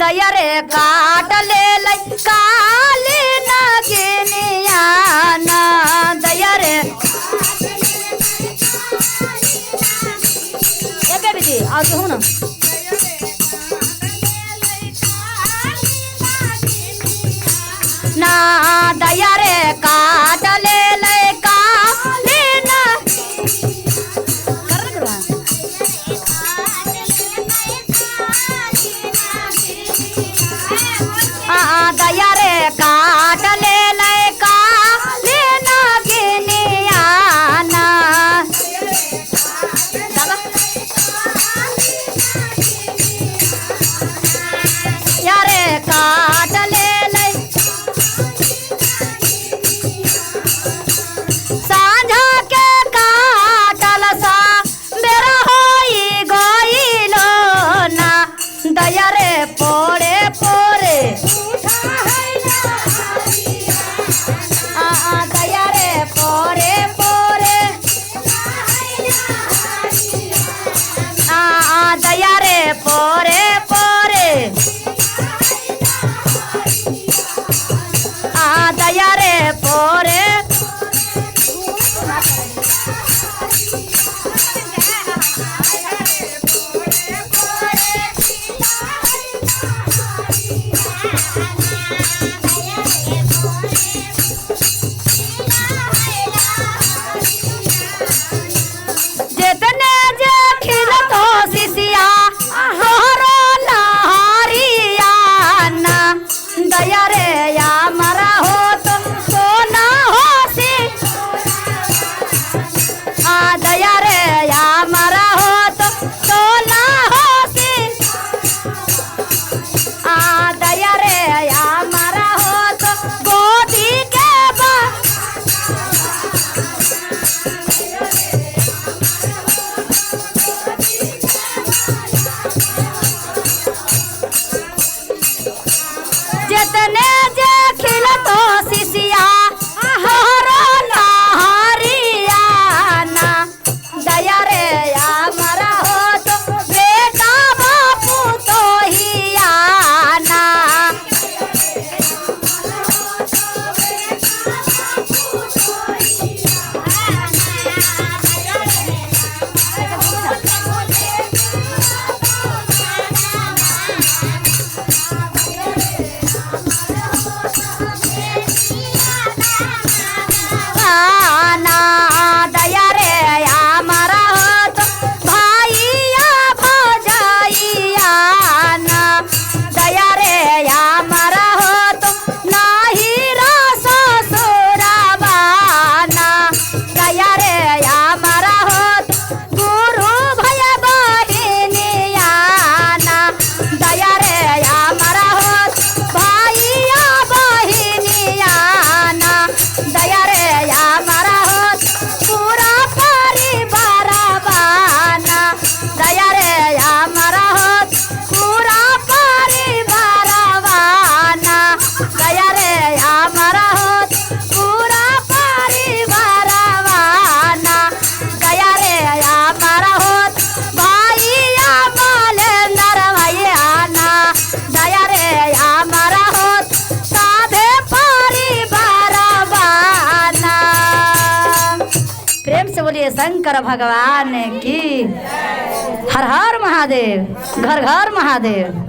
दया रे काट ले काली नगिनिया ना दया रे एक दीदी आगे हो ना ना दया रे काट ले काली ना दया रे काट ले काली नगिनिया ना यारे काट ले साझा के काटल सा मेरा होई गइलो ना दया रे पोरे पोरे दया रे पोरे पोरे दया रे पोरे पोरे दया रे पोरे जितने जे खिलत हो सिसिया हरो लहरिया ना दया रे या मरा हो तो सोना हो सी दया रे या मरा हो तो सोना हो सी दया रे या मरा हो तो गोदी के जितने जे खिलत हो सिसिया हरो लहरिया ना दया रे या मरा हो तो बेटा बापू तो ही आना दया रे या मरा हो तो भाइया भौजाइया ना दया रे या मरा हो तो नाही ससुराबाना दया रे या मरा हो तो गुरु भैया बहिनिया ना दया रे या मरा हो भाइया बहिनिया ना दया रे या मरा पूरा परिवार बाना दया रे या मरा हो पूरा परिवार बाना दया रे या मरा हो पूरा परिवार बाना दया रे या मरा हो भाइया मलेंदर भैया ना दया रे या मरा हो साधे परिवार बाना। प्रेम से बोलिए शंकर भगवान की। हर हर महादेव, घर घर महादेव।